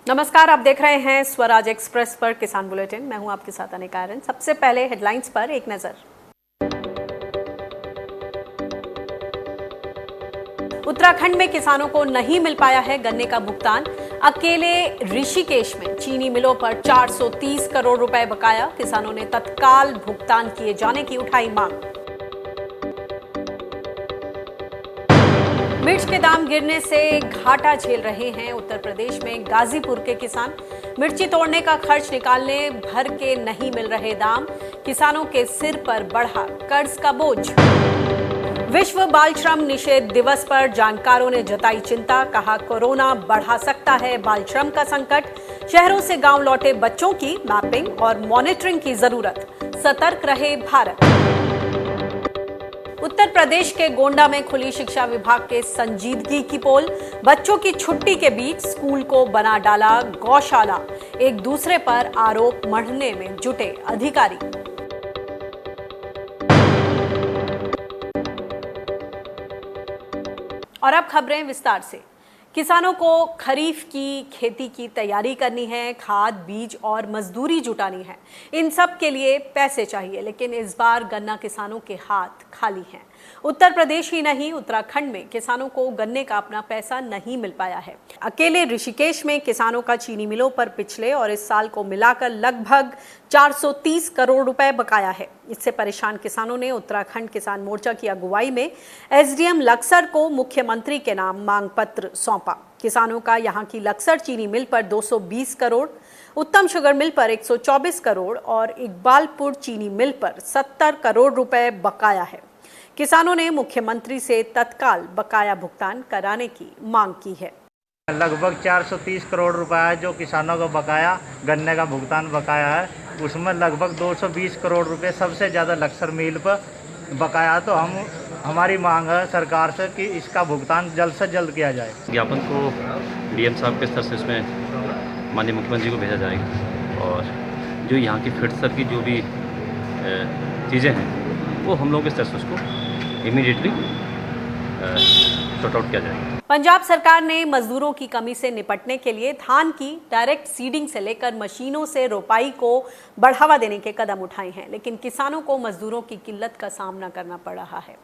नमस्कार, आप देख रहे हैं स्वराज एक्सप्रेस पर किसान बुलेटिन। मैं हूं आपके साथ अनिका आर्यन। सबसे पहले हेडलाइंस पर एक नजर। उत्तराखंड में किसानों को नहीं मिल पाया है गन्ने का भुगतान। अकेले ऋषिकेश में चीनी मिलों पर 430 करोड़ रुपए बकाया। किसानों ने तत्काल भुगतान किए जाने की उठाई मांग। मिर्च के दाम गिरने से घाटा झेल रहे हैं उत्तर प्रदेश में गाजीपुर के किसान। मिर्ची तोड़ने का खर्च निकालने भर के नहीं मिल रहे दाम। किसानों के सिर पर बढ़ा कर्ज का बोझ। विश्व बाल श्रम निषेध दिवस पर जानकारों ने जताई चिंता। कहा, कोरोना बढ़ा सकता है बाल श्रम का संकट। शहरों से गांव लौटे बच्चों की मैपिंग और मॉनिटरिंग की जरूरत। सतर्क रहे भारत। उत्तर प्रदेश के गोंडा में खुली शिक्षा विभाग के संजीदगी की पोल। बच्चों की छुट्टी के बीच स्कूल को बना डाला गौशाला। एक दूसरे पर आरोप मढ़ने में जुटे अधिकारी। और अब खबरें विस्तार से। किसानों को खरीफ की खेती की तैयारी करनी है, खाद, बीज और मजदूरी जुटानी है। इन सब के लिए पैसे चाहिए, लेकिन इस बार गन्ना किसानों के हाथ खाली हैं। उत्तर प्रदेश ही नहीं, उत्तराखंड में किसानों को गन्ने का अपना पैसा नहीं मिल पाया है। अकेले ऋषिकेश में किसानों का चीनी मिलों पर पिछले और इस साल को मिलाकर लगभग 430 करोड़ रुपए बकाया है। इससे परेशान किसानों ने उत्तराखंड किसान मोर्चा की अगुवाई में एसडीएम लक्सर को मुख्यमंत्री के नाम मांग पत्र सौंपा। किसानों का यहां की लक्सर चीनी मिल पर 220 करोड़, उत्तम शुगर मिल पर 124 करोड़ और इकबालपुर चीनी मिल पर 70 करोड़ रुपए बकाया है। किसानों ने मुख्यमंत्री से तत्काल बकाया भुगतान कराने की मांग की है। लगभग 430 करोड़ रुपए है जो किसानों को बकाया, गन्ने का भुगतान बकाया है। उसमें लगभग 220 करोड़ रुपए सबसे ज़्यादा लक्सर मिल पर बकाया। तो हमारी मांग है सरकार से कि इसका भुगतान जल्द से जल्द किया जाए। ज्ञापन को डीएम साहब के स्तर से इसमें माननीय मुख्यमंत्री को भेजा जाएगा और जो यहाँ की फिट स्तर की जो भी चीज़ें हैं वो हम लोग के स्तर से उसको इमीडिएटली सॉर्ट आउट किया जाएगा। पंजाब सरकार ने मजदूरों की कमी से निपटने के लिए धान की डायरेक्ट सीडिंग से लेकर मशीनों से रोपाई को बढ़ावा देने के कदम उठाए हैं, लेकिन किसानों को मजदूरों की किल्लत का सामना करना पड़ रहा है।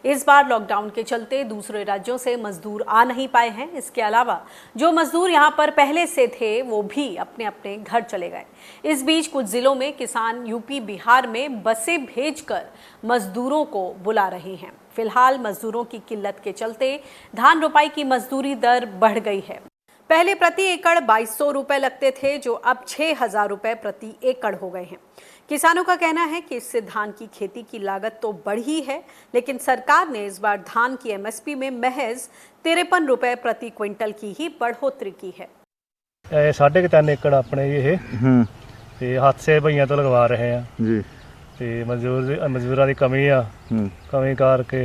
इस बार लॉकडाउन के चलते दूसरे राज्यों से मजदूर आ नहीं पाए हैं। इसके अलावा जो मजदूर यहां पर पहले से थे वो भी अपने अपने घर चले गए। इस बीच कुछ जिलों में किसान यूपी, बिहार में बसें भेजकर मजदूरों को बुला रहे हैं। फिलहाल मजदूरों की किल्लत के चलते धान रोपाई की मजदूरी दर बढ़ गई है। पहले प्रति एकड़ 2200 रुपए लगते थे, जो अब 6000 रुपए प्रति एकड़ हो गए हैं। किसानों का कहना है कि इससे धान की खेती की लागत तो बढ़ी है, लेकिन सरकार ने इस बार धान की एमएसपी में महज 53 रुपए प्रति क्विंटल की ही बढ़ोतरी की है। 3.5 एकड़ अपने ये हाथ से भैया तो लगवा रहे हैं जी। मजदूरां दी कमी आ, कमी करके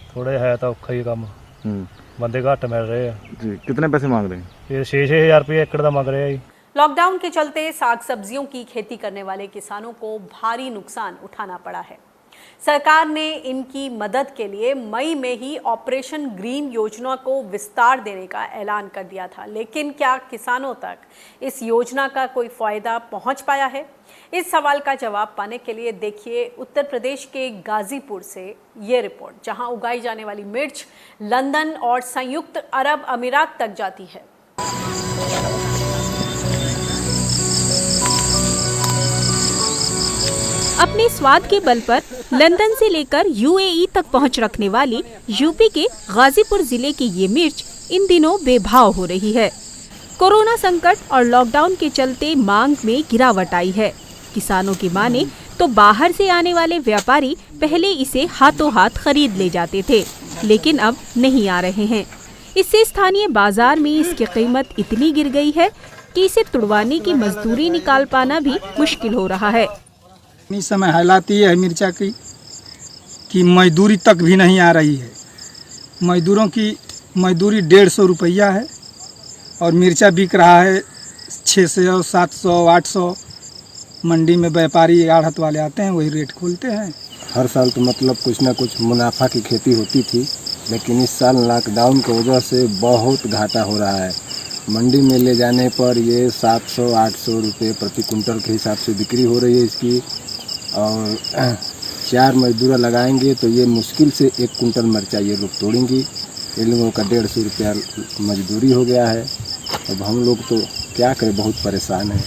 थोड़ा है तो औखा ही काम। बंदे घट मिल रहे हैं जी। कितने पैसे मांग रहे हैं? ये 6-6 रुपये एकड़ का मांग रहे हैं। लॉकडाउन के चलते साग सब्जियों की खेती करने वाले किसानों को भारी नुकसान उठाना पड़ा है। सरकार ने इनकी मदद के लिए मई में ही ऑपरेशन ग्रीन योजना को विस्तार देने का ऐलान कर दिया था, लेकिन क्या किसानों तक इस योजना का कोई फायदा पहुंच पाया है? इस सवाल का जवाब पाने के लिए देखिए उत्तर प्रदेश के गाजीपुर से ये रिपोर्ट, जहां उगाई जाने वाली मिर्च लंदन और संयुक्त अरब अमीरात तक जाती है। अपने स्वाद के बल पर लंदन से लेकर यूएई तक पहुंच रखने वाली यूपी के गाजीपुर जिले की ये मिर्च इन दिनों बेभाव हो रही है। कोरोना संकट और लॉकडाउन के चलते मांग में गिरावट आई है। किसानों की माने तो बाहर से आने वाले व्यापारी पहले इसे हाथों हाथ खरीद ले जाते थे, लेकिन अब नहीं आ रहे हैं। इससे स्थानीय बाजार में इसकी कीमत इतनी गिर गई है कि इसे तुड़वाने की मजदूरी निकाल पाना भी मुश्किल हो रहा है। इस समय हालात ये है मिर्चा की कि मजदूरी तक भी नहीं आ रही है। मजदूरों की मजदूरी 150 रुपया है और मिर्चा बिक रहा है 600, 700, 800। मंडी में व्यापारी आढ़त वाले आते हैं, वही रेट खोलते हैं। हर साल तो मतलब कुछ ना कुछ मुनाफा की खेती होती थी, लेकिन इस साल लॉकडाउन की वजह से बहुत घाटा हो रहा है। मंडी में ले जाने पर ये 700-800 रुपये प्रति कुंटल के हिसाब से बिक्री हो रही है इसकी। और 4 मजदूर लगाएंगे तो ये मुश्किल से 1 कुंटल मिर्चा ये लोग तोड़ेंगी। इन लोगों का 150 रुपया मजदूरी हो गया है। अब हम लोग तो क्या करें, बहुत परेशान हैं।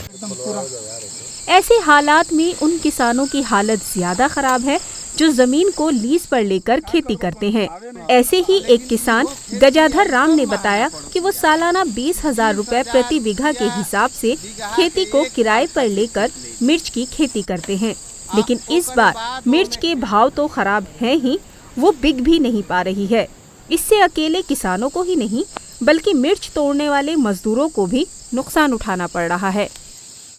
ऐसे हालात में उन किसानों की हालत ज्यादा खराब है जो जमीन को लीज पर लेकर खेती करते हैं। ऐसे ही एक किसान गजाधर राम ने बताया कि वो सालाना 20,000 रुपए प्रति बीघा के हिसाब से खेती को किराए पर लेकर मिर्च की खेती करते हैं, लेकिन इस बार मिर्च के भाव तो खराब हैं ही, वो बिक भी नहीं पा रही है। इससे अकेले किसानों को ही नहीं बल्कि मिर्च तोड़ने वाले मजदूरों को भी नुकसान उठाना पड़ रहा है।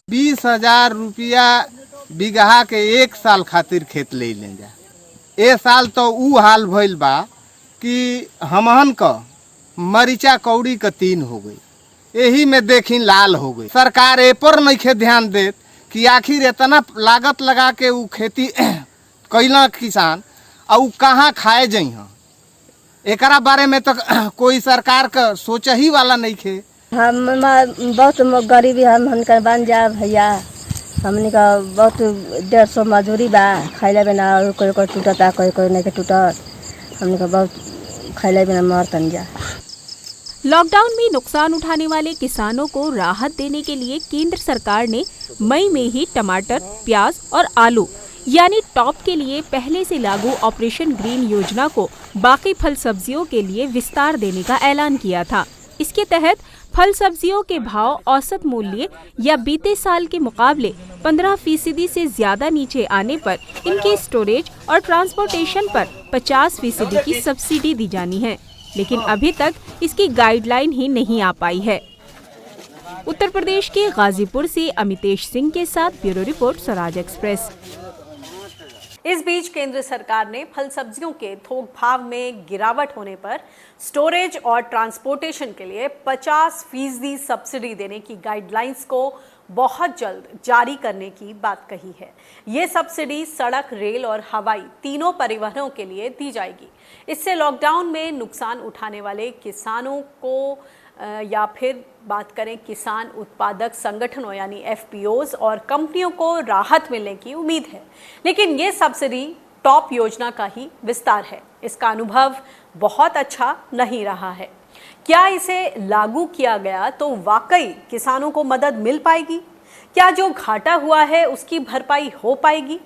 20,000 रुपया बीघा के 1 साल खातिर खेत ले जा। ए साल तो ऊ हाल भइल बा कि हमहन का मरीचा कौड़ी का 3 हो गई, यही में देखी लाल हो गई। सरकार ए पर नहीं ध्यान देत कि आखिर इतना लागत लगा के ऊ खेती कैला किसान और ऊ कहाँ खाए जाइ। एकरा बारे में तो कोई सरकार का सोच ही वाला नहीं खे। हम बहुत गरीबी हम बन जा भैया, हमने का बहुत 150 मजदूरी बा, खैला बिना कोई कोई टूटता कोई नहीं के टूटत, हमने का बहुत खैला बिना मरतन जा। लॉकडाउन में नुकसान उठाने वाले किसानों को राहत देने के लिए केंद्र सरकार ने मई में ही टमाटर, प्याज और आलू यानी टॉप के लिए पहले से लागू ऑपरेशन ग्रीन योजना को बाकी फल सब्जियों के लिए विस्तार देने का ऐलान किया था। इसके तहत फल सब्जियों के भाव औसत मूल्य या बीते साल के मुकाबले 15% से ज्यादा नीचे आने पर इनके स्टोरेज और ट्रांसपोर्टेशन पर 50% की सब्सिडी दी जानी है, लेकिन अभी तक इसकी गाइडलाइन ही नहीं आ पाई है। उत्तर प्रदेश के गाजीपुर से अमितेश सिंह के साथ ब्यूरो रिपोर्ट, स्वराज एक्सप्रेस। इस बीच केंद्र सरकार ने फल सब्जियों के थोक भाव में गिरावट होने पर स्टोरेज और ट्रांसपोर्टेशन के लिए 50% सब्सिडी देने की गाइडलाइंस को बहुत जल्द जारी करने की बात कही है। ये सब्सिडी सड़क, रेल और हवाई तीनों परिवहनों के लिए दी जाएगी। इससे लॉकडाउन में नुकसान उठाने वाले किसानों को या फिर बात करें किसान उत्पादक संगठनों यानी FPOs और कंपनियों को राहत मिलने की उम्मीद है। लेकिन ये सब्सिडी टॉप योजना का ही विस्तार है। इसका अनुभव बहुत अच्छा नहीं रहा है। क्या इसे लागू किया गया तो वाकई किसानों को मदद मिल पाएगी? क्या जो घाटा हुआ है उसकी भरपाई हो पाएगी?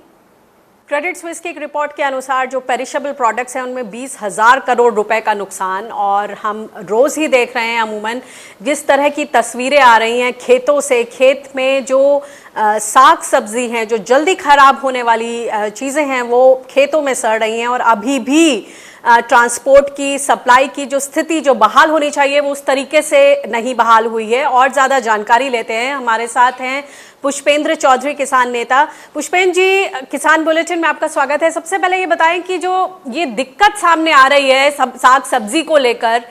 क्रेडिट स्विस की एक रिपोर्ट के अनुसार जो पेरिशेबल प्रोडक्ट्स हैं उनमें 20,000 करोड़ रुपए का नुकसान, और हम रोज़ ही देख रहे हैं अमूमन जिस तरह की तस्वीरें आ रही हैं खेतों से। खेत में जो साग सब्जी हैं, जो जल्दी ख़राब होने वाली चीज़ें हैं वो खेतों में सड़ रही हैं, और अभी भी ट्रांसपोर्ट की सप्लाई की जो स्थिति जो बहाल होनी चाहिए वो उस तरीके से नहीं बहाल हुई है। और ज़्यादा जानकारी लेते हैं, हमारे साथ हैं पुष्पेंद्र चौधरी, किसान नेता। पुष्पेंद्र जी, किसान बुलेटिन में आपका स्वागत है। सबसे पहले ये बताएं कि जो ये दिक्कत सामने आ रही है साग सब्जी को लेकर,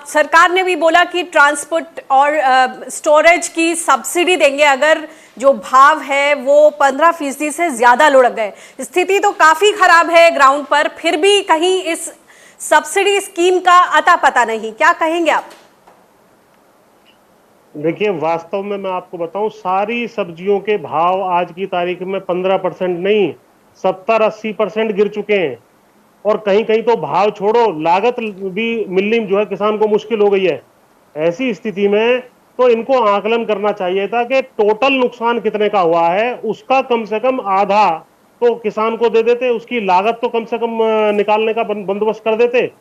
सरकार ने भी बोला कि ट्रांसपोर्ट और स्टोरेज की सब्सिडी देंगे अगर जो भाव है वो 15% से ज्यादा लुढ़क गए। स्थिति तो काफी खराब है ग्राउंड पर, फिर भी कहीं इस सब्सिडी स्कीम का अता पता नहीं। क्या कहेंगे आप? देखिए, वास्तव में मैं आपको बताऊं, सारी सब्जियों के भाव आज की तारीख में 15% नहीं 70-80% गिर चुके हैं, और कहीं कहीं तो भाव छोड़ो, लागत भी मिलनी जो है किसान को मुश्किल हो गई है। ऐसी स्थिति में तो इनको आकलन करना चाहिए था कि टोटल नुकसान कितने का हुआ है, उसका कम से कम आधा तो किसान को दे देते, उसकी लागत तो कम से कम निकालने का बंदोबस्त कर देते।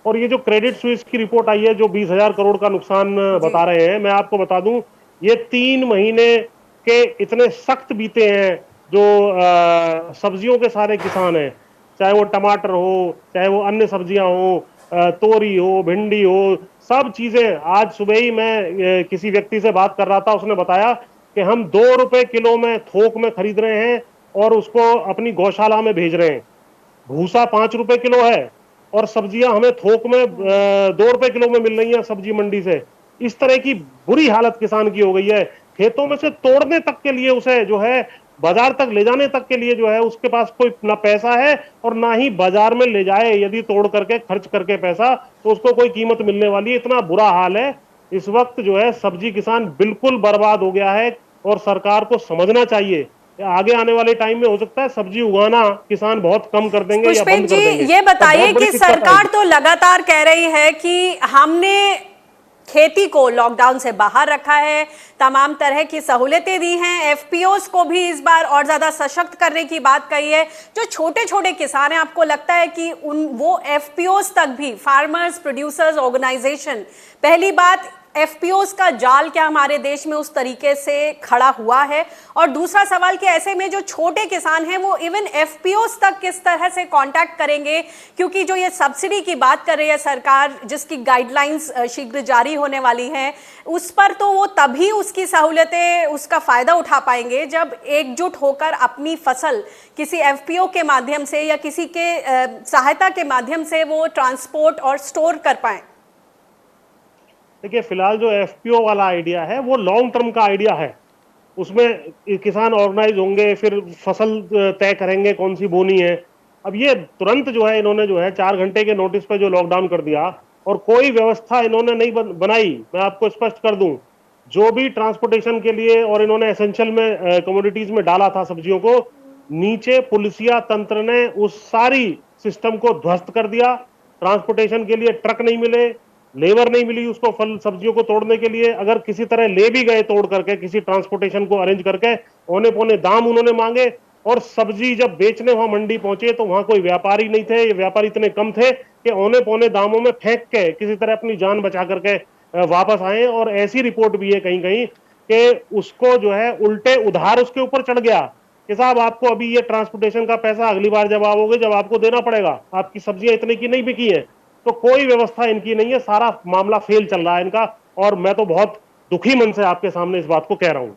और ये जो क्रेडिट स्विस की रिपोर्ट आई है जो 20,000 करोड़ का नुकसान बता रहे हैं, मैं आपको बता दूं ये 3 महीने के इतने सख्त बीते हैं जो सब्जियों के सारे किसान हैं, चाहे वो टमाटर हो, चाहे वो अन्य सब्जियां हो, तोरी हो, भिंडी हो, सब चीजें। आज सुबह ही मैं किसी व्यक्ति से बात कर रहा था, उसने बताया कि हम 2 रुपए किलो में थोक में खरीद रहे हैं और उसको अपनी गौशाला में भेज रहे हैं। भूसा 5 रुपए किलो है और सब्जियां हमें थोक में 2 रुपए किलो में मिल रही हैं सब्जी मंडी से। इस तरह की बुरी हालत किसान की हो गई है। खेतों में से तोड़ने तक के लिए, उसे जो है बाजार तक ले जाने तक के लिए जो है उसके पास कोई ना पैसा है और ना ही बाजार में ले जाए, यदि तोड़ करके खर्च करके पैसा, तो उसको कोई कीमत मिलने वाली है। इतना बुरा हाल है। इस वक्त जो है सब्जी किसान बिल्कुल बर्बाद हो गया है और सरकार को समझना चाहिए आगे आने वाले टाइम में हो सकता है सब्जी उगाना किसान बहुत कम कर देंगे या बंद कर देंगे। ये बताइए कि सरकार तो लगातार कह रही है कि हमने खेती को लॉकडाउन से बाहर रखा है, तमाम तरह की सहूलतें दी हैं, एफपीओस को भी इस बार और ज्यादा सशक्त करने की बात कही है। जो छोटे छोटे किसान हैं, आपको लगता है कि वो एफपीओस तक भी, फार्मर्स प्रोड्यूसर्स ऑर्गेनाइजेशन, पहली बात एफपीओस का जाल क्या हमारे देश में उस तरीके से खड़ा हुआ है, और दूसरा सवाल कि ऐसे में जो छोटे किसान हैं वो इवन एफपीओस तक किस तरह से कांटेक्ट करेंगे, क्योंकि जो ये सब्सिडी की बात कर रही है सरकार, जिसकी गाइडलाइंस शीघ्र जारी होने वाली हैं, उस पर तो वो तभी उसकी सहूलतें, उसका फायदा उठा पाएंगे जब एकजुट होकर अपनी फसल किसी एफपीओ के माध्यम से या किसी के सहायता के माध्यम से वो ट्रांसपोर्ट और स्टोर कर पाए। देखिए, फिलहाल जो एफपीओ वाला आइडिया है वो लॉन्ग टर्म का आइडिया है। उसमें किसान ऑर्गेनाइज होंगे, फिर फसल तय करेंगे कौन सी बोनी है। अब ये तुरंत जो है इन्होंने जो है 4 घंटे के नोटिस पे जो लॉकडाउन कर दिया और कोई व्यवस्था इन्होंने नहीं बनाई। मैं आपको स्पष्ट कर दूं, जो भी ट्रांसपोर्टेशन के लिए और इन्होंने एसेंशियल में कमोडिटीज में डाला था सब्जियों को, नीचे पुलिसिया तंत्र ने उस सारी सिस्टम को ध्वस्त कर दिया। ट्रांसपोर्टेशन के लिए ट्रक नहीं मिले, लेबर नहीं मिली उसको फल सब्जियों को तोड़ने के लिए। अगर किसी तरह ले भी गए तोड़ करके, किसी ट्रांसपोर्टेशन को अरेंज करके, औने पौने दाम उन्होंने मांगे। और सब्जी जब बेचने वहां मंडी पहुंचे तो वहां कोई व्यापारी नहीं थे, ये व्यापारी इतने कम थे कि औने पौने दामों में फेंक के किसी तरह अपनी जान बचा करके वापस आए। और ऐसी रिपोर्ट भी है कहीं कहीं कि उसको जो है उल्टे उधार उसके ऊपर चढ़ गया कि साहब आपको अभी ये ट्रांसपोर्टेशन का पैसा अगली बार जब आओगे जब आपको देना पड़ेगा, आपकी सब्जियां इतने की नहीं बिकी है। तो कोई व्यवस्था इनकी नहीं है, सारा मामला फेल चल रहा है इनका। और मैं तो बहुत दुखी मन से आपके सामने इस बात को कह रहा हूं।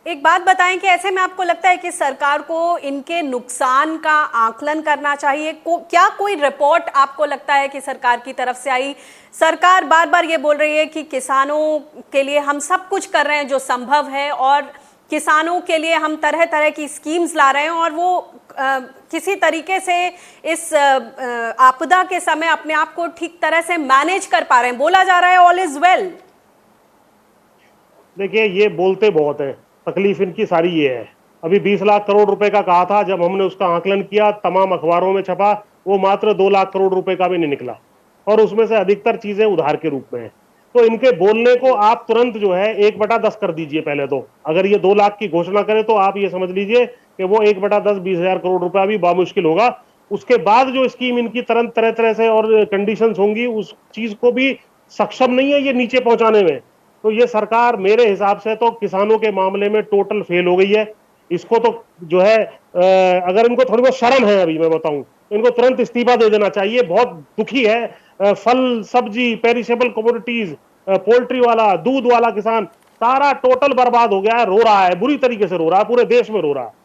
एक बात बताएं कि ऐसे में आपको लगता है कि सरकार को इनके नुकसान का आकलन करना चाहिए? क्या कोई रिपोर्ट आपको लगता है कि सरकार की तरफ से आई? सरकार बार बार ये बोल रही है कि किसानों के लिए हम सब कुछ कर रहे हैं जो संभव है, और किसानों के लिए हम तरह तरह की स्कीम्स ला रहे हैं, और वो किसी तरीके से इस आपदा के समय अपने आप को ठीक तरह से मैनेज कर पा रहे हैं। बोला जा रहा है ऑल इज वेल। देखिए, ये बोलते बहुत है, तकलीफ इनकी सारी ये है। अभी 20 लाख करोड़ रुपए का कहा था, जब हमने उसका आकलन किया, तमाम अखबारों में छपा, वो मात्र 2 लाख करोड़ रुपए का भी नहीं निकला, और उसमें से अधिकतर चीजें उधार के रूप में है। तो इनके बोलने को आप तुरंत जो है 1/10 कर दीजिए। पहले तो अगर ये 2 लाख की घोषणा करे तो आप ये समझ लीजिए कि वो 1/10 20,000 करोड़ रुपया भी बामुश्किल होगा। उसके बाद जो स्कीम इनकी तरह तरह से और कंडीशंस होंगी, उस चीज को भी सक्षम नहीं है ये नीचे पहुंचाने में। तो ये सरकार मेरे हिसाब से तो किसानों के मामले में टोटल फेल हो गई है। इसको तो जो है अगर इनको थोड़ी बहुत शर्म है, अभी मैं बताऊं, इनको तुरंत इस्तीफा दे देना चाहिए। बहुत दुखी है फल सब्जी, पेरिशेबल कमोडिटीज, पोल्ट्री वाला, दूध वाला किसान, सारा टोटल बर्बाद हो गया है, रो रहा है, बुरी तरीके से रो रहा है, पूरे देश में रो रहा है।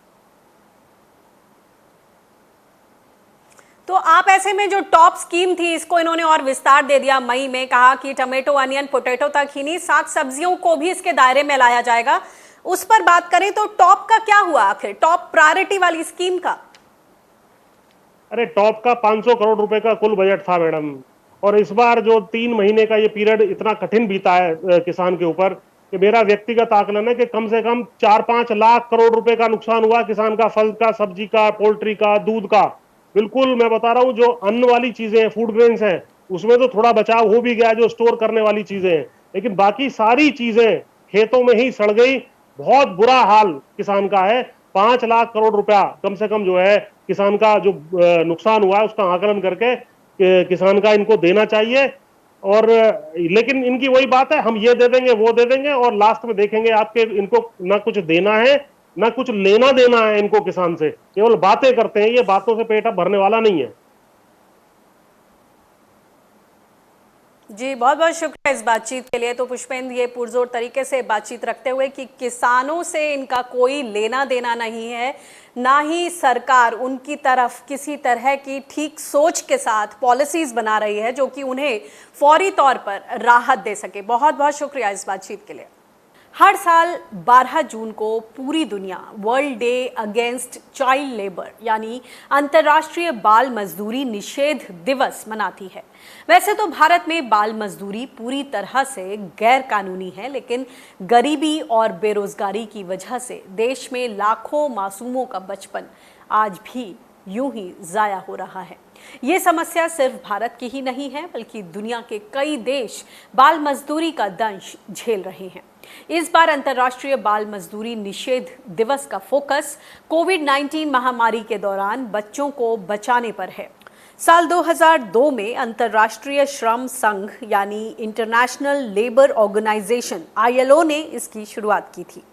तो आप ऐसे में जो टॉप स्कीम थी, इसको इन्होंने और विस्तार दे दिया। मई में कहा कि टमाटो, अनियन, पोटैटो तक ही नहीं, साग सब्जियों को भी इसके दायरे में लाया जाएगा। उस पर बात करें तो टॉप का क्या हुआ आखिर, टॉप प्रायोरिटी वाली स्कीम का? अरे, टॉप का 500 करोड़ रुपए का कुल बजट था मैडम, और इस बार जो 3 महीने का ये पीरियड इतना कठिन बीता है किसान के ऊपर कि मेरा व्यक्तिगत आकलन है कि कम से कम 4-5 लाख करोड़ रुपए का नुकसान हुआ किसान का, फल का, सब्जी का, पोल्ट्री का, दूध का। बिल्कुल मैं बता रहा हूँ, जो अन्न वाली चीजें हैं, फूड ग्रेन्स हैं, उसमें तो थोड़ा बचाव हो भी गया, जो स्टोर करने वाली चीजें हैं, लेकिन बाकी सारी चीजें खेतों में ही सड़ गई। बहुत बुरा हाल किसान का है। 5 लाख करोड़ रुपया कम से कम जो है किसान का जो नुकसान हुआ है उसका आकलन करके किसान का इनको देना चाहिए। और लेकिन इनकी वही बात है, हम ये दे देंगे वो दे देंगे, और लास्ट में देखेंगे आपके इनको ना कुछ देना है ना कुछ लेना देना है इनको किसान से, केवल बातें करते हैं। ये बातों से पेट भरने वाला नहीं है। जी, बहुत बहुत शुक्रिया इस बातचीत के लिए। तो पुष्पेंद्र, ये पुरजोर तरीके से बातचीत रखते हुए कि किसानों से इनका कोई लेना देना नहीं है, ना ही सरकार उनकी तरफ किसी तरह की ठीक सोच के साथ पॉलिसीज बना रही है जो कि उन्हें फौरी तौर पर राहत दे सके। बहुत बहुत शुक्रिया इस बातचीत के लिए। हर साल 12 जून को पूरी दुनिया world day against child labour यानी अंतर्राष्ट्रीय बाल मजदूरी निषेध दिवस मनाती है। वैसे तो भारत में बाल मजदूरी पूरी तरह से गैर कानूनी है, लेकिन गरीबी और बेरोजगारी की वजह से देश में लाखों मासूमों का बचपन आज भी यूं ही जाया हो रहा है। ये समस्या सिर्फ भारत की ही नहीं है, बल्कि दुनिया के कई देश बाल मजदूरी का दंश झेल रहे हैं। इस बार अंतर्राष्ट्रीय बाल मजदूरी निषेध दिवस का फोकस कोविड-19 महामारी के दौरान बच्चों को बचाने पर है। साल 2002 में अंतर्राष्ट्रीय श्रम संघ यानी इंटरनेशनल लेबर ऑर्गेनाइजेशन ILO ने इसकी शुरुआत की थी।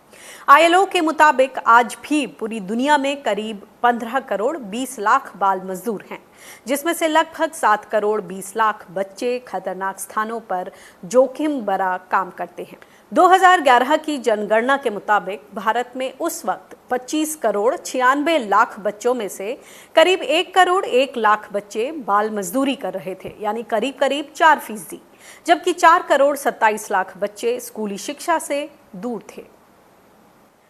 ILO के मुताबिक आज भी पूरी दुनिया में करीब 15 करोड़ 20 लाख बाल मजदूर हैं, जिसमें से लगभग 7 करोड़ 20 लाख बच्चे खतरनाक स्थानों पर जोखिम भरा काम करते हैं। 2011 की जनगणना के मुताबिक भारत में उस वक्त 25 करोड़ 96 लाख बच्चों में से करीब 1 करोड़ 1 लाख बच्चे बाल मजदूरी कर रहे थे, यानी करीब करीब 4%, जबकि 4 करोड़ 27 लाख बच्चे स्कूली शिक्षा से दूर थे।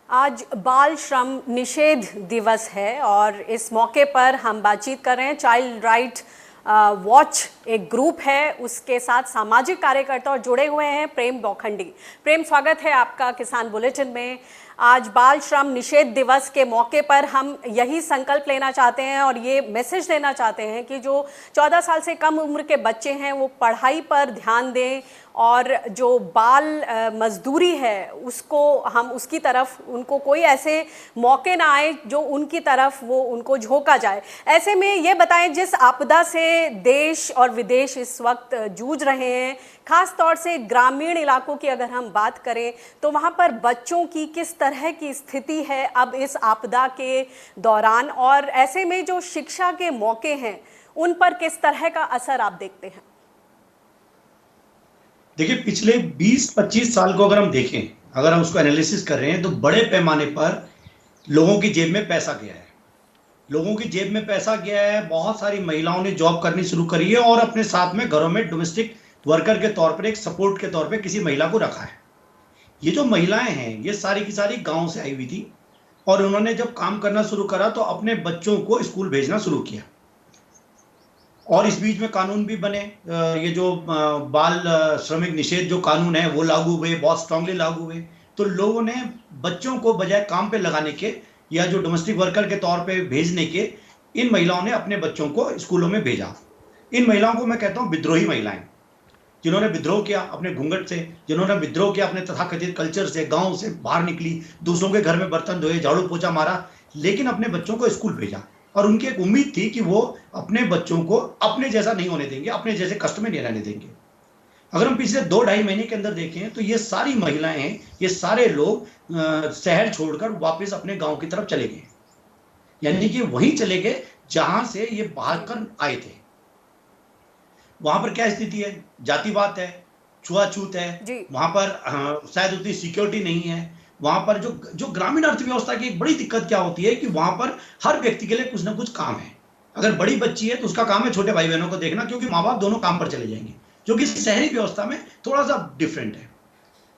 आज बाल श्रम निषेध दिवस है और इस मौके पर हम बातचीत कर रहे हैं। चाइल्ड राइट वॉच एक ग्रुप है, उसके साथ सामाजिक कार्यकर्ता और जुड़े हुए हैं प्रेम बौखंडी। प्रेम, स्वागत है आपका किसान बुलेटिन में। आज बाल श्रम निषेध दिवस के मौके पर हम यही संकल्प लेना चाहते हैं और ये मैसेज देना चाहते हैं कि जो 14 साल से कम उम्र के बच्चे हैं वो पढ़ाई पर ध्यान दें और जो बाल मजदूरी है उसको हम उसकी तरफ उनको कोई ऐसे मौके ना आए जो उनकी तरफ वो उनको झोंका जाए। ऐसे में ये बताएं, जिस आपदा से देश और विदेश इस वक्त जूझ रहे हैं, खास तौर से ग्रामीण इलाकों की अगर हम बात करें तो वहाँ पर बच्चों की किस तरह की स्थिति है अब इस आपदा के दौरान, और ऐसे में जो शिक्षा के मौके हैं उन पर किस तरह का असर आप देखते हैं? देखिए, पिछले 20-25 साल को अगर हम देखें, अगर हम उसको एनालिसिस कर रहे हैं तो बड़े पैमाने पर लोगों की जेब में पैसा गया है। लोगों की जेब में पैसा गया है, बहुत सारी महिलाओं ने जॉब करनी शुरू करी है और अपने साथ में घरों में डोमेस्टिक वर्कर के तौर पर, एक सपोर्ट के तौर पर किसी महिला को रखा है। ये जो महिलाएं हैं ये सारी की सारी गाँव से आई हुई थी और उन्होंने जब काम करना शुरू करा तो अपने बच्चों को स्कूल भेजना शुरू किया। और इस बीच में कानून भी बने, ये जो बाल श्रमिक निषेध जो कानून है वो लागू हुए, बहुत स्ट्रांगली लागू हुए। तो लोगों ने बच्चों को बजाय काम पे लगाने के या जो डोमेस्टिक वर्कर के तौर पे भेजने के, इन महिलाओं ने अपने बच्चों को स्कूलों में भेजा। इन महिलाओं को मैं कहता हूँ विद्रोही महिलाएं, जिन्होंने विद्रोह किया अपने घूंघट से, जिन्होंने विद्रोह किया अपने तथाकथित कल्चर से, गाँव से बाहर निकली, दूसरों के घर में बर्तन धोए, झाड़ू पोछा मारा, लेकिन अपने बच्चों को स्कूल भेजा। और उनकी एक उम्मीद थी कि वो अपने बच्चों को अपने जैसा नहीं होने देंगे, अपने जैसे कष्ट में नहीं रहने देंगे। अगर हम पिछले 2-2.5 महीने के अंदर देखें तो ये सारी महिलाएं हैं, ये सारे लोग शहर छोड़कर वापस अपने गांव की तरफ चले गए, यानी कि वहीं चले गए जहां से ये बाहर कर आए थे। वहां पर क्या स्थिति है? जातिवाद है, छुआछूत है, वहां पर शायद उतनी सिक्योरिटी नहीं है। वहां पर जो ग्रामीण अर्थव्यवस्था की एक बड़ी दिक्कत क्या होती है कि वहां पर हर व्यक्ति के लिए कुछ ना कुछ काम है। अगर बड़ी बच्ची है तो उसका काम है छोटे भाई बहनों को देखना, क्योंकि माँ बाप दोनों काम पर चले जाएंगे, जो कि शहरी व्यवस्था में थोड़ा सा डिफरेंट है।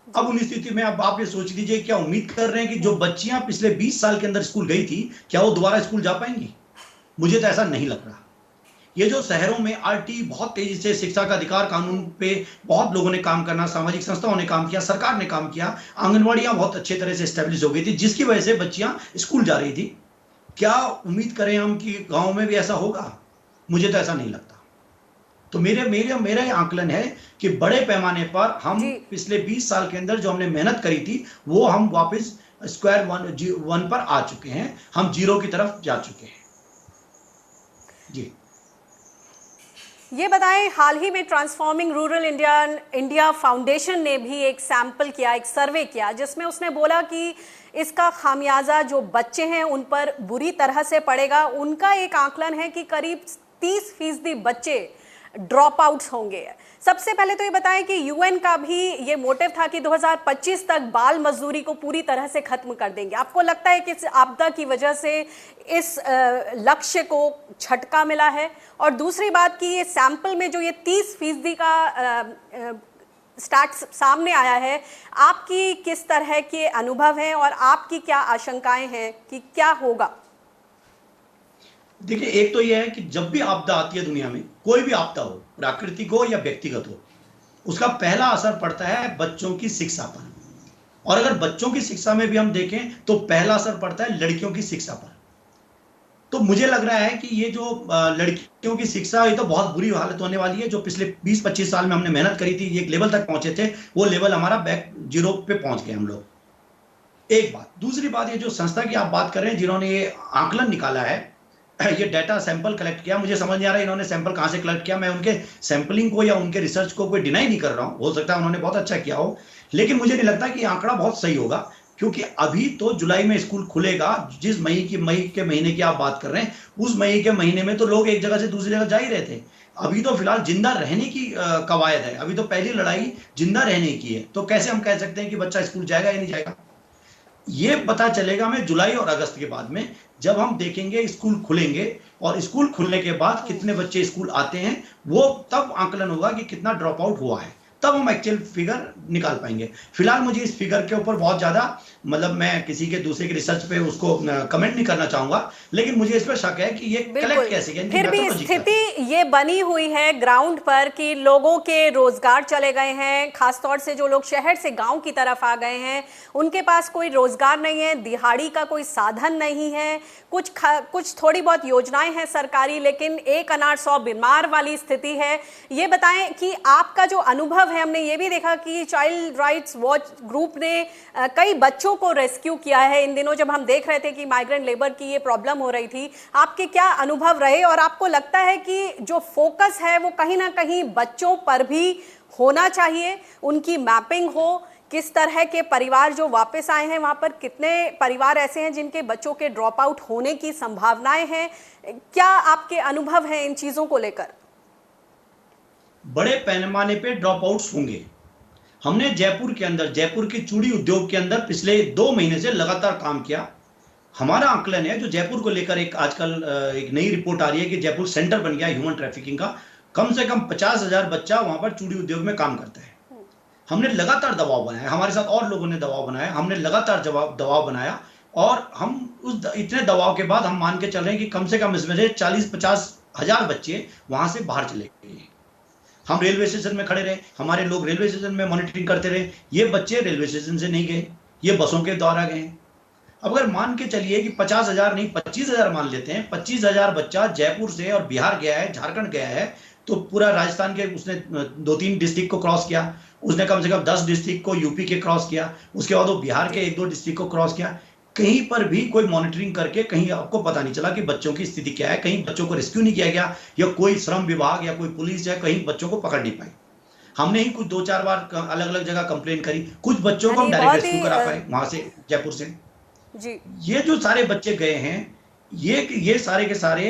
अब उन स्थिति में अब आप ये सोच लीजिए, क्या उम्मीद कर रहे हैं कि जो बच्चियां पिछले 20 साल के अंदर स्कूल गई थी, क्या वो दोबारा स्कूल जा पाएंगी? मुझे तो ऐसा नहीं लग रहा। ये जो शहरों में RT बहुत तेजी से, शिक्षा का अधिकार कानून पे बहुत लोगों ने काम करना, सामाजिक संस्थाओं ने काम किया, सरकार ने काम किया, आंगनवाड़ियां बहुत अच्छे तरह से एस्टेब्लिश हो गई थी, जिसकी वजह से बच्चियां स्कूल जा रही थी। क्या उम्मीद करें हम कि गांव में भी ऐसा होगा? मुझे तो ऐसा नहीं लगता। तो मेरा आंकलन है कि बड़े पैमाने पर हम पिछले 20 साल के अंदर जो हमने मेहनत करी थी वो हम वापस स्क्वायर वन पर आ चुके हैं, हम जीरो की तरफ जा चुके हैं। जी, ये बताएं, हाल ही में ट्रांसफॉर्मिंग रूरल इंडिया फाउंडेशन ने भी एक सैंपल किया, एक सर्वे किया, जिसमें उसने बोला कि इसका खामियाजा जो बच्चे हैं उन पर बुरी तरह से पड़ेगा। उनका एक आंकलन है कि करीब 30% बच्चे ड्रॉप आउट्स होंगे। सबसे पहले तो ये बताएं कि UN का भी ये मोटिव था कि 2025 तक बाल मजदूरी को पूरी तरह से खत्म कर देंगे। आपको लगता है कि इस आपदा की वजह से इस लक्ष्य को झटका मिला है? और दूसरी बात कि ये सैंपल में जो ये 30% का स्टैट्स सामने आया है, आपकी किस तरह के अनुभव हैं और आपकी क्या आशंकाएं हैं कि क्या होगा? देखिए, एक तो यह है कि जब भी आपदा आती है दुनिया में, कोई भी आपदा हो, प्राकृतिक हो या व्यक्तिगत हो, उसका पहला असर पड़ता है बच्चों की शिक्षा पर। और अगर बच्चों की शिक्षा में भी हम देखें तो पहला असर पड़ता है लड़कियों की शिक्षा पर। तो मुझे लग रहा है कि ये जो लड़कियों की शिक्षा, ये तो बहुत बुरी हालत होने वाली है। जो पिछले 20-25 साल में हमने मेहनत करी थी, एक लेवल तक पहुंचे थे, वो लेवल हमारा बैक जीरो पे पहुंच गए हम लोग। एक बात। दूसरी बात, ये जो संस्था की आप बात कर रहे हैं, जिन्होंने ये आंकलन निकाला है, ये डाटा सैंपल कलेक्ट किया, मुझे समझ नहीं आ रहा इन्होंने सैंपल कहां से कलेक्ट किया। मैं उनके सैंपलिंग को या उनके रिसर्च को कोई डिनाई नहीं कर रहा हूं, हो सकता है उन्होंने बहुत अच्छा किया हो, लेकिन मुझे नहीं लगता कि आंकड़ा बहुत सही होगा, क्योंकि अभी तो जुलाई में स्कूल खुलेगा। जिस मई के महीने की आप बात कर रहे हैं, उस मई के महीने में तो लोग एक जगह से दूसरी जगह जा ही रहे थे। अभी तो फिलहाल जिंदा रहने की कवायद है, अभी तो पहली लड़ाई जिंदा रहने की है। तो कैसे हम कह सकते हैं कि बच्चा स्कूल जाएगा या नहीं जाएगा? ये पता चलेगा हमें जुलाई और अगस्त के बाद में, जब हम देखेंगे स्कूल खुलेंगे, और स्कूल खुलने के बाद कितने बच्चे स्कूल आते हैं, वो तब आकलन होगा कि कितना ड्रॉप आउट हुआ है, तब हम एक्चुअल फिगर निकाल पाएंगे। फिलहाल मुझे इस फिगर के ऊपर बहुत ज्यादा, मतलब मैं किसी के दूसरे के रिसर्च पे उसको कमेंट नहीं करना चाहूंगा, लेकिन मुझे इस पर शक है कि ये कलेक्ट कैसे किया। फिर भी स्थिति ये बनी हुई है ग्राउंड पर कि लोगों के रोजगार चले गए हैं, खासतौर से जो लोग शहर से गांव की तरफ आ गए हैं, उनके पास कोई रोजगार नहीं है, दिहाड़ी का कोई साधन नहीं है, कुछ थोड़ी बहुत योजनाएं हैं सरकारी, लेकिन एक अनार 100 बीमार वाली स्थिति है। ये बताएं कि आपका जो अनुभव है, हमने ये भी देखा कि चाइल्ड राइट्स वॉच ग्रुप ने कई बच्चों को रेस्क्यू किया है इन दिनों, जब हम देख रहे थे कि माइग्रेंट लेबर की ये प्रॉब्लम हो रही थी। आपके क्या अनुभव रहे, और आपको लगता है कि जो फोकस है वो कहीं ना कहीं बच्चों पर भी होना चाहिए, उनकी मैपिंग हो, किस तरह के परिवार जो वापस आए हैं, वहां पर कितने परिवार ऐसे हैं जिनके बच्चों के ड्रॉप आउट होने की संभावनाएं हैं, क्या आपके अनुभव हैं इन चीजों को लेकर? बड़े पैमाने पे ड्रॉप आउट्स होंगे। हमने जयपुर के अंदर, जयपुर के चूड़ी उद्योग के अंदर पिछले 2 महीने से लगातार काम किया। हमारा आंकलन है, जो जयपुर को लेकर एक आजकल एक नई रिपोर्ट आ रही है कि जयपुर सेंटर बन गया ह्यूमन ट्रैफिकिंग का, कम से कम 50,000 बच्चा वहां पर चूड़ी उद्योग में काम करता है। हमने लगातार दबाव बनाया, हमारे साथ और लोगों ने दबाव बनाया, हमने लगातार दबाव बनाया, और हम उस इतने दबाव के बाद हम मान के चल रहे हैं कि कम से कम इसमें से 40-50 हजार बच्चे वहां से बाहर चले गए। हम रेलवे स्टेशन में खड़े रहे, हमारे लोग रेलवे स्टेशन में मॉनिटरिंग करते रहे, ये बच्चे रेलवे स्टेशन से नहीं गए, ये बसों के द्वारा गए। अब अगर मान के चलिए कि 50,000 नहीं 25,000 मान लेते हैं, 25,000 बच्चा जयपुर से और बिहार गया है, झारखंड गया है, तो पूरा राजस्थान के उसने 2-3 डिस्ट्रिक्ट को क्रॉस किया, उसने कम से कम 10 डिस्ट्रिक्ट को यूपी के क्रॉस किया, उसके बाद वो बिहार के 1-2 डिस्ट्रिक्ट को क्रॉस किया। कहीं पर भी कोई मॉनिटरिंग करके कहीं आपको पता नहीं चला कि बच्चों की स्थिति क्या है, कहीं बच्चों को रेस्क्यू नहीं किया गया, या कोई श्रम विभाग या कोई पुलिस या कहीं बच्चों को पकड़ नहीं पाई। हमने ही कुछ 2-4 बार अलग अलग जगह कंप्लेन करी, कुछ बच्चों को हम डायरेक्ट रेस्क्यू करा पाए वहां से, जयपुर से जी। ये जो सारे बच्चे गए हैं, ये सारे के सारे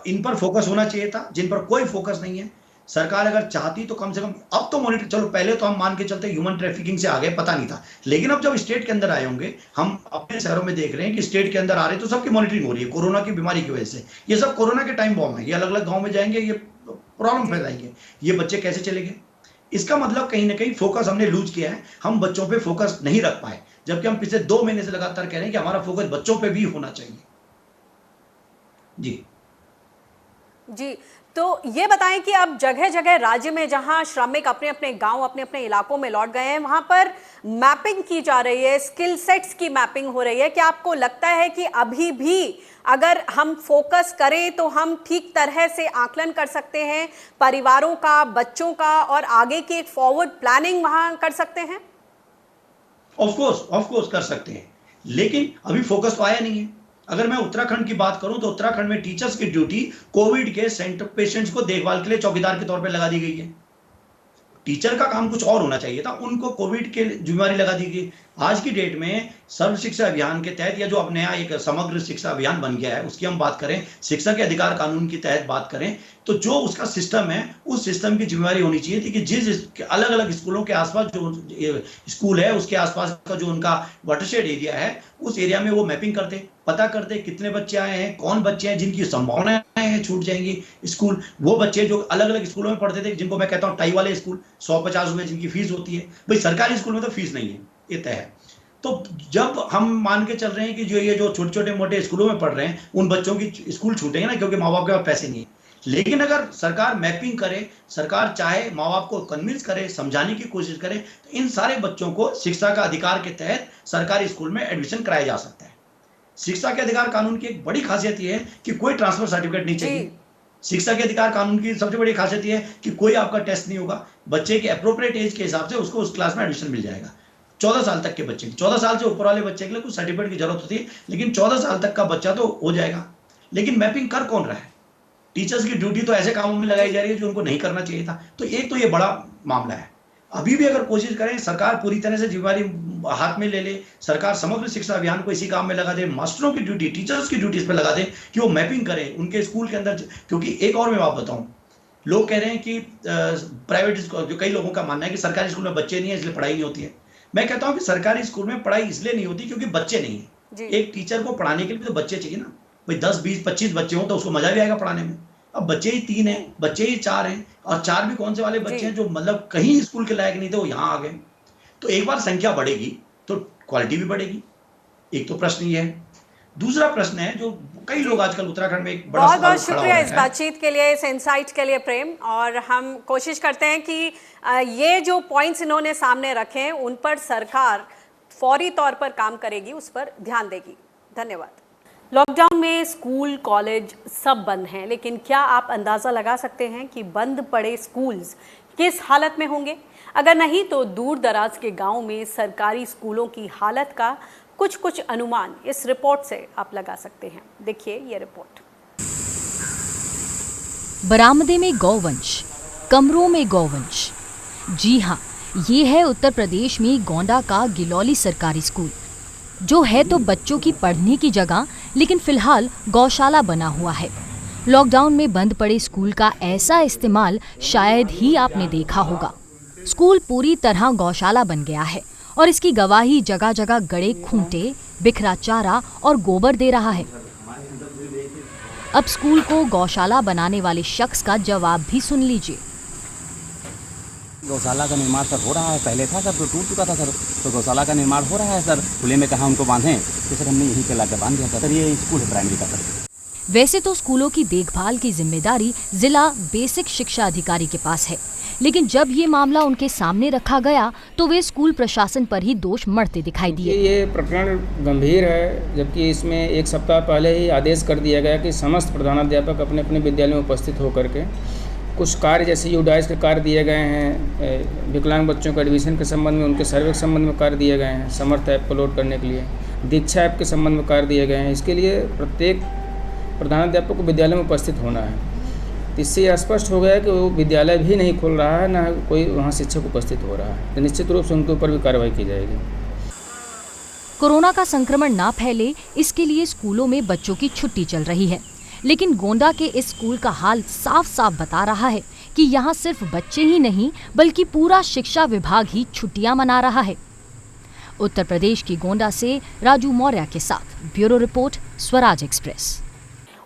इन पर फोकस होना चाहिए था, जिन पर कोई फोकस नहीं है। सरकार अगर चाहती तो कम से कम अब तो मॉनिटर, चलो पहले तो हम मान के चलते ह्यूमन ट्रैफिकिंग से आगे पता नहीं था, लेकिन अब जब स्टेट के अंदर आए होंगे, हम अपने शहरों में देख रहे हैं कि स्टेट के अंदर आ रहे, तो सबकी मॉनिटरिंग हो रही है कोरोना की बीमारी की वजह से। ये सब कोरोना के टाइम बॉम्ब है, ये अलग अलग गाँव में जाएंगे, ये प्रॉब्लम फैलाएंगे, ये बच्चे कैसे चलेंगे? इसका मतलब कहीं ना कहीं फोकस हमने लूज किया है, हम बच्चों पे फोकस नहीं रख पाए, जबकि हम पिछले 2 महीने से लगातार कह रहे हैं कि हमारा फोकस बच्चों पे भी होना चाहिए। जी जी, तो ये बताएं कि अब जगह जगह राज्य में जहां श्रमिक अपने अपने गांव, अपने अपने इलाकों में लौट गए हैं, वहां पर मैपिंग की जा रही है, स्किल सेट्स की मैपिंग हो रही है। क्या आपको लगता है कि अभी भी अगर हम फोकस करें तो हम ठीक तरह से आकलन कर सकते हैं परिवारों का, बच्चों का, और आगे की एक फॉरवर्ड प्लानिंग वहां कर सकते हैं? ऑफ कोर्स कर सकते हैं, लेकिन अभी फोकस तो आया नहीं है। अगर मैं उत्तराखंड की बात करूं तो उत्तराखंड में टीचर्स की ड्यूटी कोविड के सेंटर पेशेंट्स को देखभाल के लिए चौकीदार के तौर पे लगा दी गई है। टीचर का काम कुछ और होना चाहिए था, उनको कोविड के जिम्मेवारी लगा दी गई। आज की डेट में सर्व शिक्षा अभियान के तहत या जो अब नया एक समग्र शिक्षा अभियान बन गया है उसकी हम बात करें, शिक्षा के अधिकार कानून के तहत बात करें, तो जो उसका सिस्टम है उस सिस्टम की जिम्मेवारी होनी चाहिए थी कि जिस अलग अलग स्कूलों के आसपास जो स्कूल है उसके आसपास का जो उनका वाटरशेड एरिया है उस एरिया में वो मैपिंग करते, पता करते कितने बच्चे आए हैं, कौन बच्चे हैं जिनकी संभावनाएं हैं छूट जाएंगी स्कूल। वो बच्चे जो अलग अलग स्कूलों में पढ़ते थे, जिनको मैं कहता हूँ टाई वाले स्कूल, 150 रुपए जिनकी फीस होती है, भाई सरकारी स्कूल में तो फीस नहीं है, ये तय है। तो जब हम मान के चल रहे हैं कि जो छोटे छोटे मोटे स्कूलों में पढ़ रहे हैं उन बच्चों की स्कूल छूटेंगे ना, क्योंकि माँ बाप के पास पैसे नहीं है। लेकिन अगर सरकार मैपिंग करे, सरकार चाहे माँ बाप को कन्विंस करे, समझाने की कोशिश करे, तो इन सारे बच्चों को शिक्षा का अधिकार के तहत सरकारी स्कूल में एडमिशन कराया जा सकता है। शिक्षा के अधिकार कानून की एक बड़ी खासियत यह है कि कोई ट्रांसफर सर्टिफिकेट नहीं चाहिए। शिक्षा के अधिकार कानून की सबसे बड़ी खासियत यह है कि कोई आपका टेस्ट नहीं होगा, बच्चे के एप्रोप्रिएट एज के हिसाब से उसको उस क्लास में एडमिशन मिल जाएगा। 14 साल तक के बच्चे, 14 साल से ऊपर वाले बच्चे के लिए कुछ सर्टिफिकेट की जरूरत होती है, लेकिन 14 साल तक का बच्चा तो हो जाएगा। लेकिन मैपिंग कर कौन रहा है? टीचर्स की ड्यूटी तो ऐसे कामों में लगाई जा रही है जो उनको नहीं करना चाहिए था। तो एक तो ये बड़ा मामला है। अभी भी अगर कोशिश करें, सरकार पूरी तरह से जिम्मेवारी हाथ में ले ले, सरकार समग्र शिक्षा अभियान को इसी काम में लगा दे, मास्टरों की ड्यूटी, टीचर्स की ड्यूटी इस पर लगा दे कि वो मैपिंग करें उनके स्कूल के अंदर। क्योंकि एक और मैं बात बताऊं, लोग कह रहे हैं कि प्राइवेट स्कूल, जो कई लोगों का मानना है कि सरकारी स्कूल में बच्चे नहीं है इसलिए पढ़ाई नहीं होती है। मैं कहता हूं कि सरकारी स्कूल में पढ़ाई इसलिए नहीं होती क्योंकि बच्चे नहीं है। एक टीचर को पढ़ाने के लिए तो बच्चे चाहिए ना, भाई 10, 20, 25 बच्चे हों तो उसको मजा भी आएगा पढ़ाने में। अब बच्चे ही 3 हैं, बच्चे ही 4 हैं, और 4 भी कौन से वाले बच्चे हैं जो मतलब कहीं स्कूल के लायक नहीं थे, वो यहाँ आ गए। तो एक बार संख्या बढ़ेगी तो क्वालिटी भी बढ़ेगी। एक तो प्रश्न ये है। दूसरा प्रश्न है जो कई लोग आजकल उत्तराखंड में एक बड़ा बहुत बहुत शुक्रिया इस बातचीत के लिए, इस इनसाइट के लिए प्रेम। और हम कोशिश करते हैं कि ये जो पॉइंट्स इन्होंने सामने रखे हैं उन पर सरकार फौरी तौर पर काम करेगी, उस पर ध्यान देगी। धन्यवाद। लॉकडाउन में स्कूल, कॉलेज सब बंद हैं, लेकिन क्या आप अंदाज़ा लगा सकते हैं कि बंद पड़े स्कूल्स किस हालत में होंगे? अगर नहीं तो दूर दराज के गांव में सरकारी स्कूलों की हालत का कुछ अनुमान इस रिपोर्ट से आप लगा सकते हैं। देखिए ये रिपोर्ट। बरामदे में गौवंश, कमरों में गौवंश। जी हाँ, ये है उत्तर प्रदेश में गोंडा का गिलौली सरकारी स्कूल, जो है तो बच्चों की पढ़ने की जगह, लेकिन फिलहाल गौशाला बना हुआ है। लॉकडाउन में बंद पड़े स्कूल का ऐसा इस्तेमाल शायद ही आपने देखा होगा। स्कूल पूरी तरह गौशाला बन गया है और इसकी गवाही जगह जगह गड़े खूंटे, बिखरा चारा और गोबर दे रहा है। अब स्कूल को गौशाला बनाने वाले शख्स का जवाब भी सुन लीजिए। गौशाला का निर्माण सर हो रहा है, पहले था सर तो टूट चुका था सर, तो गौशाला का निर्माण हो रहा है सर। खुले में कहा उनको बांधें तो सर हमने यहीं पे लाकर बांध दिया था सर। ये स्कूल है प्राइमरी का सर। वैसे तो स्कूलों की देखभाल की जिम्मेदारी जिला बेसिक शिक्षा अधिकारी के पास है, लेकिन जब ये मामला उनके सामने रखा गया तो वे स्कूल प्रशासन पर ही दोष मढ़ते दिखाई दिए। ये प्रकरण गंभीर है, जबकि इसमें 1 सप्ताह पहले ही आदेश कर दिया गया कि समस्त प्रधानाध्यापक अपने अपने विद्यालयों में उपस्थित होकर के कुछ कार्य जैसे यूडाइस के कार्य दिए गए हैं, विकलांग बच्चों के एडमिशन के संबंध में, उनके सर्वे के संबंध में कार्य दिए गए हैं, समर्थ ऐप को लोड करने के लिए, दीक्षा ऐप के संबंध में कार्य दिए गए हैं। इसके लिए प्रत्येक प्रधानाध्यापक को विद्यालय में उपस्थित होना है। इससे यह स्पष्ट हो गया कि वो विद्यालय भी नहीं खुल रहा है, न कोई वहाँ शिक्षक उपस्थित हो रहा है, तो निश्चित रूप से उनके ऊपर भी कार्रवाई की जाएगी। कोरोना का संक्रमण ना फैले, इसके लिए स्कूलों में बच्चों की छुट्टी चल रही है, लेकिन गोंडा के इस स्कूल का हाल साफ साफ बता रहा है कि यहाँ सिर्फ बच्चे ही नहीं बल्कि पूरा शिक्षा विभाग ही छुट्टियां मना रहा है। उत्तर प्रदेश की गोंडा से राजू मौर्य के साथ ब्यूरो रिपोर्ट, स्वराज एक्सप्रेस।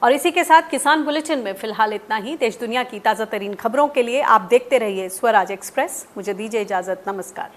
और इसी के साथ किसान बुलेटिन में फिलहाल इतना ही। देश दुनिया की ताज़ा तरीन खबरों के लिए आप देखते रहिए स्वराज एक्सप्रेस। मुझे दीजिए इजाजत, नमस्कार।